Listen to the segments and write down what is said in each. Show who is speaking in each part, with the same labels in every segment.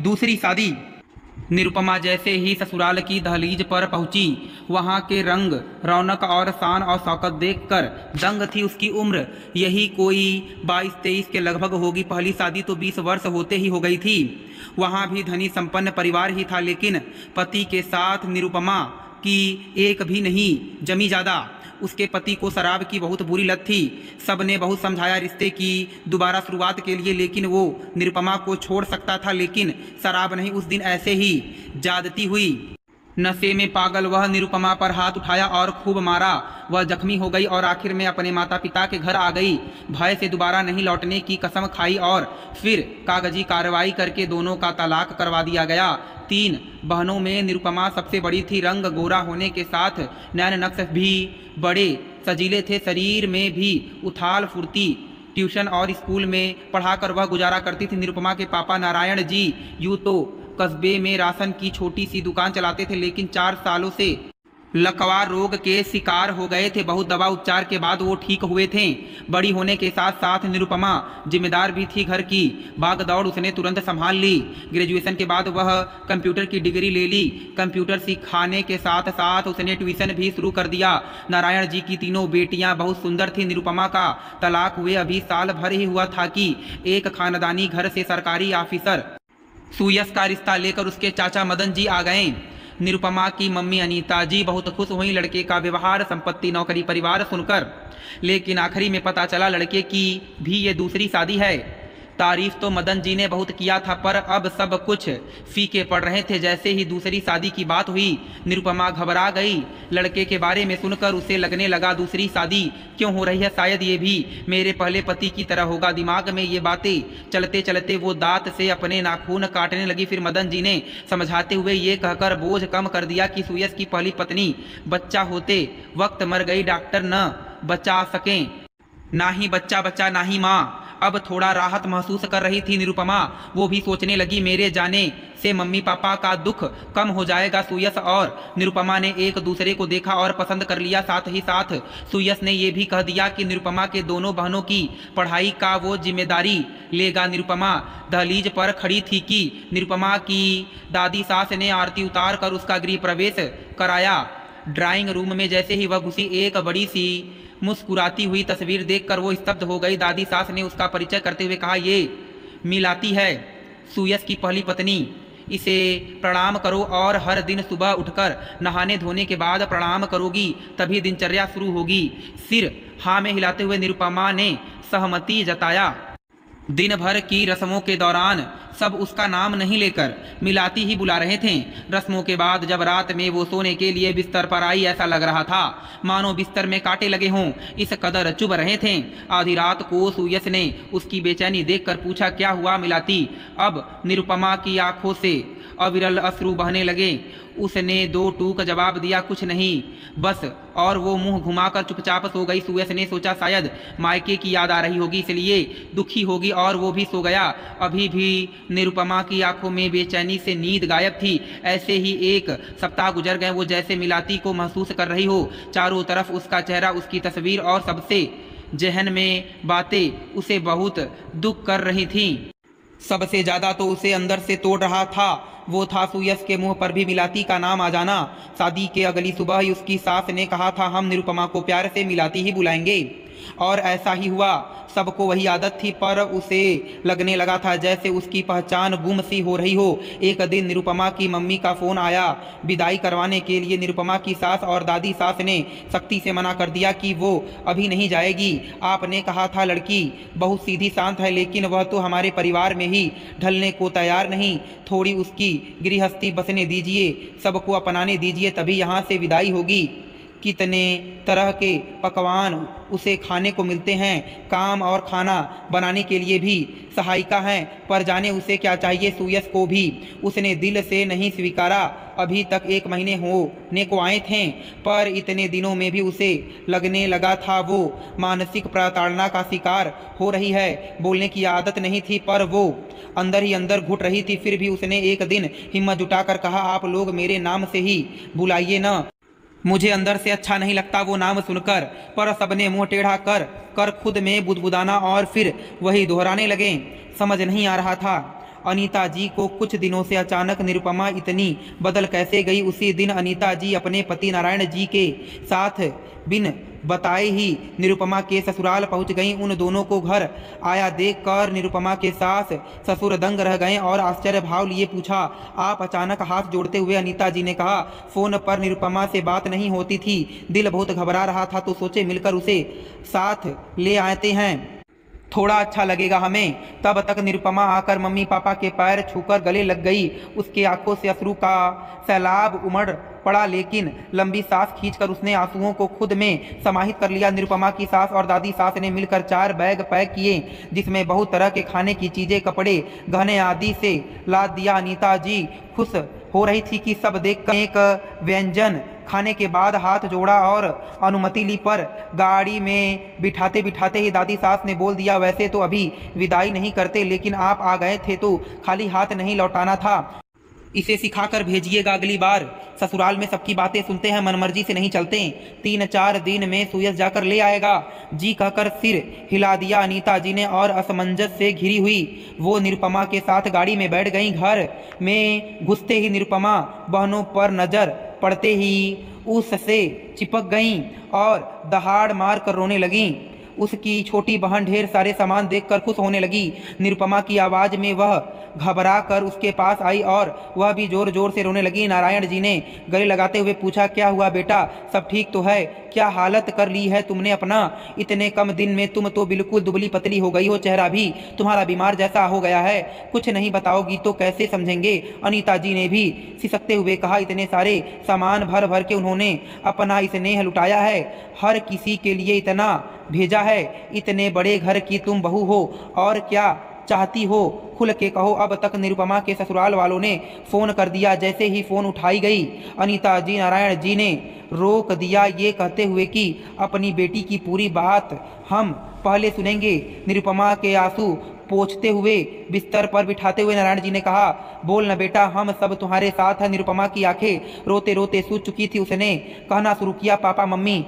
Speaker 1: दूसरी शादी। निरुपमा जैसे ही ससुराल की दहलीज पर पहुंची, वहां के रंग रौनक और शान और शौकत देखकर दंग थी। उसकी उम्र यही कोई 22-23 के लगभग होगी। पहली शादी तो 20 वर्ष होते ही हो गई थी। वहां भी धनी संपन्न परिवार ही था, लेकिन पति के साथ निरुपमा की एक भी नहीं जमी ज्यादा। उसके पति को शराब की बहुत बुरी लत थी। सबने बहुत समझाया रिश्ते की दोबारा शुरुआत के लिए, लेकिन वो निरुपमा को छोड़ सकता था, लेकिन शराब नहीं। उस दिन ऐसे ही ज्यादती हुई। नशे में पागल वह निरुपमा पर हाथ उठाया और खूब मारा। वह जख्मी हो गई और आखिर में अपने माता पिता के घर आ गई। भय से दोबारा नहीं लौटने की कसम खाई और फिर कागजी कार्रवाई करके दोनों का तलाक करवा दिया गया। 3 बहनों में निरुपमा सबसे बड़ी थी। रंग गोरा होने के साथ नैन नक्श भी बड़े सजीले थे। शरीर में भी उथाल फुर्ती। ट्यूशन और स्कूल में पढ़ाकर वह गुजारा करती थी। निरुपमा के पापा नारायण जी यूँ तो कस्बे में राशन की छोटी सी दुकान चलाते थे, लेकिन 4 सालों से लकवा रोग के शिकार हो गए थे। बहुत दवा उपचार के बाद वो ठीक हुए थे। बड़ी होने के साथ साथ निरुपमा जिम्मेदार भी थी। घर की भाग दौड़ उसने तुरंत संभाल ली। ग्रेजुएशन के बाद वह कंप्यूटर की डिग्री ले ली। कंप्यूटर सिखाने के साथ साथ उसने ट्यूशन भी शुरू कर दिया। नारायण जी की 3 बेटियां बहुत सुंदर थी। निरुपमा का तलाक हुए अभी साल भर ही हुआ था कि एक खानदानी घर से सरकारी ऑफिसर सुयस का रिश्ता लेकर उसके चाचा मदन जी आ गए। निरुपमा की मम्मी अनीता जी बहुत खुश हुई लड़के का व्यवहार, संपत्ति, नौकरी, परिवार सुनकर। लेकिन आखिरी में पता चला लड़के की भी ये दूसरी शादी है। तारीफ तो मदन जी ने बहुत किया था, पर अब सब कुछ फीके पड़ रहे थे। जैसे ही दूसरी शादी की बात हुई, निरुपमा घबरा गई। लड़के के बारे में सुनकर उसे लगने लगा दूसरी शादी क्यों हो रही है, शायद ये भी मेरे पहले पति की तरह होगा। दिमाग में ये बातें चलते चलते वो दांत से अपने नाखून काटने लगी। फिर मदन जी ने समझाते हुए ये कहकर बोझ कम कर दिया कि सुयस की पहली पत्नी बच्चा होते वक्त मर गई। डॉक्टर न बचा सके, ना ही बच्चा बचा, ना ही माँ। अब थोड़ा राहत महसूस कर रही थी निरुपमा। वो भी सोचने लगी मेरे जाने से मम्मी पापा का दुख कम हो जाएगा। सुयस और निरुपमा ने एक दूसरे को देखा और पसंद कर लिया। साथ ही साथ सुयस ने यह भी कह दिया कि निरुपमा के दोनों बहनों की पढ़ाई का वो जिम्मेदारी लेगा। निरुपमा दहलीज पर खड़ी थी कि निरुपमा की दादी सास ने आरती उतार कर उसका गृह प्रवेश कराया। ड्राइंग रूम में जैसे ही वह घुसी, एक बड़ी सी मुस्कुराती हुई तस्वीर देखकर वो स्तब्ध हो गई। दादी सास ने उसका परिचय करते हुए कहा, ये मिलाती है, सुयस की पहली पत्नी। इसे प्रणाम करो और हर दिन सुबह उठकर नहाने धोने के बाद प्रणाम करोगी, तभी दिनचर्या शुरू होगी। सिर हाँ में हिलाते हुए निरुपमा ने सहमति जताया। दिन भर की रस्मों के दौरान सब उसका नाम नहीं लेकर मिलाती ही बुला रहे थे। रस्मों के बाद जब रात में वो सोने के लिए बिस्तर पर आई, ऐसा लग रहा था मानो बिस्तर में कांटे लगे हों, इस कदर चुभ रहे थे। आधी रात को सुयस ने उसकी बेचैनी देखकर पूछा, क्या हुआ मिलाती? अब निरुपमा की आंखों से अविरल अश्रु बहने लगे। उसने 2 टूक जवाब दिया, कुछ नहीं बस, और वो मुंह घुमाकर चुपचाप सो गई। सुयस ने सोचा शायद मायके की याद आ रही होगी, इसलिए दुखी होगी, और वो भी सो गया। अभी भी निरुपमा की आंखों में बेचैनी से नींद गायब थी। ऐसे ही 1 सप्ताह गुजर गए। वो जैसे मिलाती को महसूस कर रही हो। चारों तरफ उसका चेहरा, उसकी तस्वीर, और सबसे जहन में बातें उसे बहुत दुख कर रही थीं। सबसे ज्यादा तो उसे अंदर से तोड़ रहा था वो था सुयस के मुंह पर भी मिलाती का नाम आ जाना। शादी के अगली सुबह ही उसकी सास ने कहा था, हम निरुपमा को प्यार से मिलाती ही बुलाएंगे, और ऐसा ही हुआ। सबको वही आदत थी, पर उसे लगने लगा था जैसे उसकी पहचान गुम सी हो रही हो। एक दिन निरुपमा की मम्मी का फोन आया विदाई करवाने के लिए। निरुपमा की सास और दादी सास ने सख्ती से मना कर दिया कि वो अभी नहीं जाएगी। आपने कहा था लड़की बहुत सीधी शांत है, लेकिन वह तो हमारे परिवार में ही ढलने को तैयार नहीं। थोड़ी उसकी गृहस्थी बसने दीजिए, सबको अपनाने दीजिए, तभी यहाँ से विदाई होगी। कितने तरह के पकवान उसे खाने को मिलते हैं, काम और खाना बनाने के लिए भी सहायिका हैं, पर जाने उसे क्या चाहिए। सुयस को भी उसने दिल से नहीं स्वीकारा। अभी तक 1 महीने होने को आए थे, पर इतने दिनों में भी उसे लगने लगा था वो मानसिक प्रताड़ना का शिकार हो रही है। बोलने की आदत नहीं थी, पर वो अंदर ही अंदर घुट रही थी। फिर भी उसने एक दिन हिम्मत जुटाकर कहा, आप लोग मेरे नाम से ही बुलाइए ना, मुझे अंदर से अच्छा नहीं लगता वो नाम सुनकर। पर सबने मुंह टेढ़ा कर खुद में बुदबुदाना और फिर वही दोहराने लगे। समझ नहीं आ रहा था अनीता जी को कुछ दिनों से अचानक निरुपमा इतनी बदल कैसे गई। उसी दिन अनीता जी अपने पति नारायण जी के साथ बिन बताए ही निरुपमा के ससुराल पहुंच गईं। उन दोनों को घर आया देखकर निरुपमा के सास ससुर दंग रह गए और आश्चर्य भाव लिए पूछा, आप अचानक? हाथ जोड़ते हुए अनीता जी ने कहा, फोन पर निरुपमा से बात नहीं होती थी, दिल बहुत घबरा रहा था तो सोचे मिलकर उसे साथ ले आते हैं, थोड़ा अच्छा लगेगा हमें। तब तक निरुपमा आकर मम्मी पापा के पैर छूकर गले लग गई। उसके आंखों से अश्रु का सैलाब उमड़ पड़ा, लेकिन लंबी सांस खींचकर उसने आंसुओं को खुद में समाहित कर लिया। निरुपमा की सास और दादी सास ने मिलकर 4 बैग पैक किए, जिसमें बहुत तरह के खाने की चीजें, कपड़े, गहने आदि से लाद दिया। अनीता जी खुश हो रही थी कि सब देखकर एक व्यंजन खाने के बाद हाथ जोड़ा और अनुमति ली, पर गाड़ी में बिठाते बिठाते ही दादी सास ने बोल दिया, वैसे तो अभी विदाई नहीं करते, लेकिन आप आ गए थे तो खाली हाथ नहीं लौटाना था, इसे सिखाकर भेजिएगा अगली बार। ससुराल में सबकी बातें सुनते हैं, मनमर्जी से नहीं चलते। 3-4 दिन में सुयस जाकर ले आएगा। जी कहकर सिर हिला दिया अनीता जी ने और असमंजस से घिरी हुई वो निरुपमा के साथ गाड़ी में बैठ गईं। घर में घुसते ही निरुपमा बहनों पर नजर पड़ते ही उससे चिपक गईं और दहाड़ मार कर रोने लगीं। उसकी छोटी बहन ढेर सारे सामान देखकर खुश होने लगी। निरुपमा की आवाज में वह घबरा कर उसके पास आई और वह भी जोर जोर से रोने लगी। नारायण जी ने गले लगाते हुए पूछा, क्या हुआ बेटा, सब ठीक तो है? क्या हालत कर ली है तुमने अपना? इतने कम दिन में तुम तो बिल्कुल दुबली पतली हो गई हो, चेहरा भी तुम्हारा बीमार जैसा हो गया है। कुछ नहीं बताओगी तो कैसे समझेंगे? अनीता जी ने भी सिसकते हुए कहा, इतने सारे सामान भर भर के उन्होंने अपना स्नेह लुटाया है, हर किसी के लिए इतना भेजा है। इतने बड़े घर की तुम बहू हो, और क्या चाहती हो? खुल के कहो। अब तक निरुपमा के ससुराल वालों ने फोन कर दिया। जैसे ही फोन उठाई गई, अनीता जी नारायण जी ने रोक दिया, ये कहते हुए कि अपनी बेटी की पूरी बात हम पहले सुनेंगे। निरुपमा के आंसू पोंछते हुए बिस्तर पर बिठाते हुए नारायण जी ने कहा, बोल न बेटा, हम सब तुम्हारे साथ हैं। निरुपमा की आंखें रोते रोते सूज चुकी थी। उसने कहना शुरू किया, पापा मम्मी,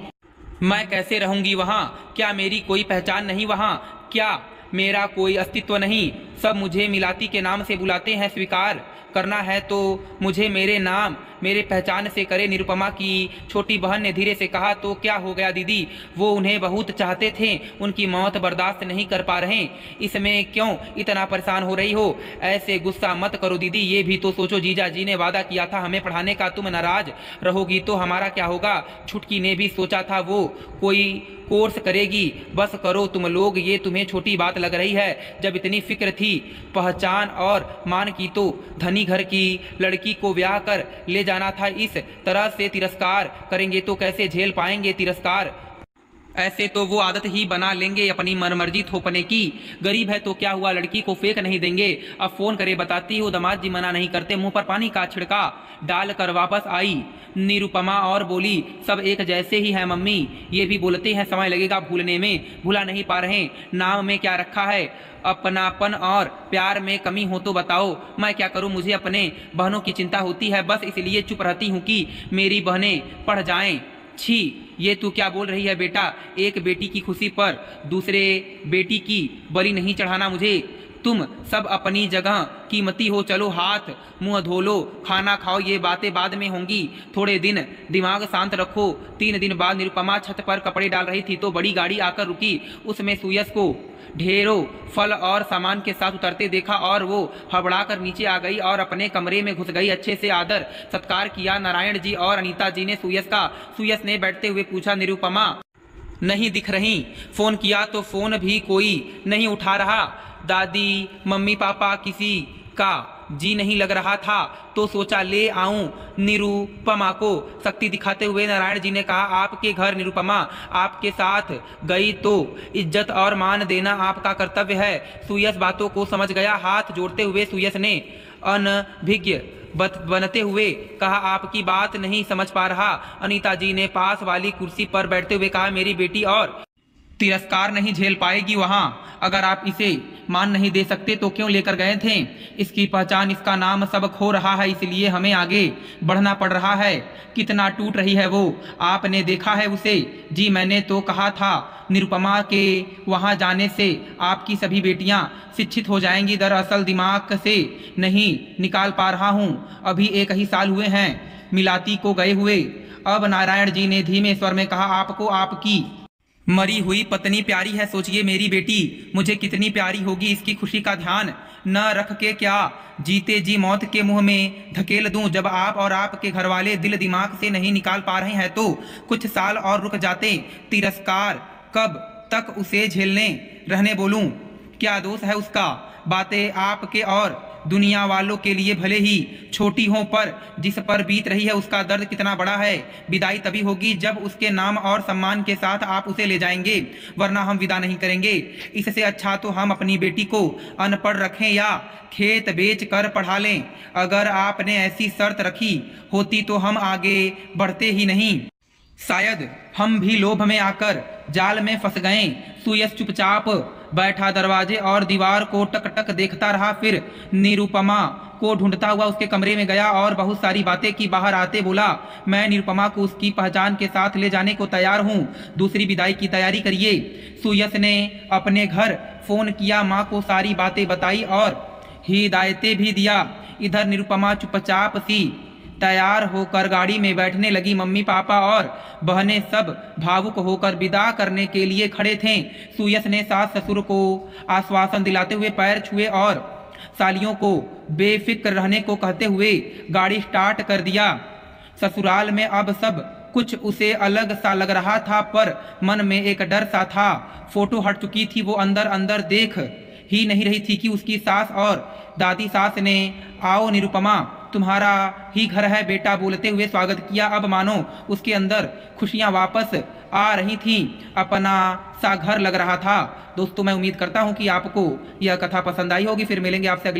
Speaker 1: मैं कैसे रहूंगी वहाँ? क्या मेरी कोई पहचान नहीं वहाँ? क्या मेरा कोई अस्तित्व नहीं? सब मुझे मिलाती के नाम से बुलाते हैं। स्वीकार करना है तो मुझे मेरे नाम, मेरे पहचान से करे। निरुपमा की छोटी बहन ने धीरे से कहा, तो क्या हो गया दीदी? वो उन्हें बहुत चाहते थे, उनकी मौत बर्दाश्त नहीं कर पा रहे, इसमें क्यों इतना परेशान हो रही हो? ऐसे गुस्सा मत करो दीदी, ये भी तो सोचो, जीजा जी ने वादा किया था हमें पढ़ाने का, तुम नाराज रहोगी तो हमारा क्या होगा? छुटकी ने भी सोचा था वो कोई कोर्स करेगी। बस करो तुम लोग, ये तुम्हें छोटी बात लग रही है? जब इतनी फिक्र थी पहचान और मान की तो धनी घर की लड़की को ब्याह कर ले जाना था। इस तरह से तिरस्कार करेंगे तो कैसे झेल पाएंगे तिरस्कार? ऐसे तो वो आदत ही बना लेंगे अपनी मनमर्जी थोपने की। गरीब है तो क्या हुआ, लड़की को फेंक नहीं देंगे। अब फोन करे बताती हो, दामाद जी मना नहीं करते। मुंह पर पानी का छिड़का डालकर वापस आई निरुपमा और बोली, सब एक जैसे ही है मम्मी, ये भी बोलते हैं समय लगेगा भूलने में, भुला नहीं पा रहे। नाम में क्या रखा है? अपनापन और प्यार में कमी हो तो बताओ, मैं क्या करूं? मुझे अपने बहनों की चिंता होती है, बस इसलिए चुप रहती हूं कि मेरी बहनें पढ़ जाएं। छी, ये तू क्या बोल रही है बेटा? एक बेटी की खुशी पर दूसरे बेटी की बलि नहीं चढ़ाना मुझे। तुम सब अपनी जगह कीमती हो, चलो हाथ मुंह धो लो, खाना खाओ, ये बातें बाद में होंगी, थोड़े दिन दिमाग शांत रखो। 3 दिन बाद निरुपमा छत पर कपड़े डाल रही थी तो बड़ी गाड़ी आकर रुकी। उसमें सुयस को ढेरों फल और सामान के साथ उतरते देखा और वो हबड़ा कर नीचे आ गई और अपने कमरे में घुस गई। अच्छे से आदर सत्कार किया नारायण जी और अनीता जी ने सुयस का। सुयस ने बैठते हुए पूछा, निरुपमा नहीं दिख रही? फोन किया तो फोन भी कोई नहीं उठा रहा। दादी मम्मी पापा किसी का जी नहीं लग रहा था तो सोचा ले आऊं निरुपमा को। शक्ति दिखाते हुए नारायण जी ने कहा, आपके घर निरुपमा आपके साथ गई तो इज्जत और मान देना आपका कर्तव्य है। सुयस बातों को समझ गया। हाथ जोड़ते हुए सुयस ने अनभिज्ञ बनते हुए कहा, आपकी बात नहीं समझ पा रहा। अनीता जी ने पास वाली कुर्सी पर बैठते हुए कहा, मेरी बेटी और तिरस्कार नहीं झेल पाएगी वहाँ। अगर आप इसे मान नहीं दे सकते तो क्यों लेकर गए थे? इसकी पहचान, इसका नाम सब खो रहा है, इसलिए हमें आगे बढ़ना पड़ रहा है। कितना टूट रही है वो, आपने देखा है उसे? जी मैंने तो कहा था निरुपमा के वहाँ जाने से आपकी सभी बेटियाँ शिक्षित हो जाएंगी। दरअसल दिमाग से नहीं निकाल पा रहा हूँ, अभी 1 ही साल हुए हैं मिलाती को गए हुए। अब नारायण जी ने धीमे स्वर में कहा, आपको आपकी मरी हुई पत्नी प्यारी है। सोचिए मेरी बेटी मुझे कितनी प्यारी होगी, इसकी खुशी का ध्यान न रख के क्या जीते जी मौत के मुंह में धकेल दूं? जब आप और आपके घर वाले दिल दिमाग से नहीं निकाल पा रहे हैं तो कुछ साल और रुक जाते। तिरस्कार कब तक उसे झेलने रहने बोलूं? क्या दोष है उसका? बातें आपके और दुनिया वालों के लिए भले ही छोटी हों, पर जिस पर बीत रही है उसका दर्द कितना बड़ा है। विदाई तभी होगी जब उसके नाम और सम्मान के साथ आप उसे ले जाएंगे, वरना हम विदा नहीं करेंगे। इससे अच्छा तो हम अपनी बेटी को अनपढ़ रखें या खेत बेच कर पढ़ा लें। अगर आपने ऐसी शर्त रखी होती तो हम आगे बढ़ते ही नहीं। शायद हम भी लोभ में आकर जाल में फंस गए। सुयश चुपचाप बैठा दरवाजे और दीवार को टक टक देखता रहा। फिर निरुपमा को ढूंढता हुआ उसके कमरे में गया और बहुत सारी बातें की। बाहर आते बोला, मैं निरुपमा को उसकी पहचान के साथ ले जाने को तैयार हूँ, दूसरी विदाई की तैयारी करिए। सुयश ने अपने घर फोन किया, माँ को सारी बातें बताई और हिदायतें भी दिया। इधर निरुपमा चुपचाप सी तैयार होकर गाड़ी में बैठने लगी। मम्मी पापा और बहनें सब भावुक होकर विदा करने के लिए खड़े थे। सुयश ने सास ससुर को आश्वासन दिलाते हुए पैर छुए और सालियों को बेफिक्र रहने को कहते हुए गाड़ी स्टार्ट कर दिया। ससुराल में अब सब कुछ उसे अलग सा लग रहा था, पर मन में एक डर सा था। फोटो हट चुकी थी, वो अंदर अंदर देख ही नहीं रही थी कि उसकी सास और दादी सास ने आओ निरुपमा तुम्हारा ही घर है बेटा बोलते हुए स्वागत किया। अब मानो उसके अंदर खुशियां वापस आ रही थीं, अपना सा घर लग रहा था। दोस्तों मैं उम्मीद करता हूं कि आपको यह कथा पसंद आई होगी। फिर मिलेंगे आपसे अगली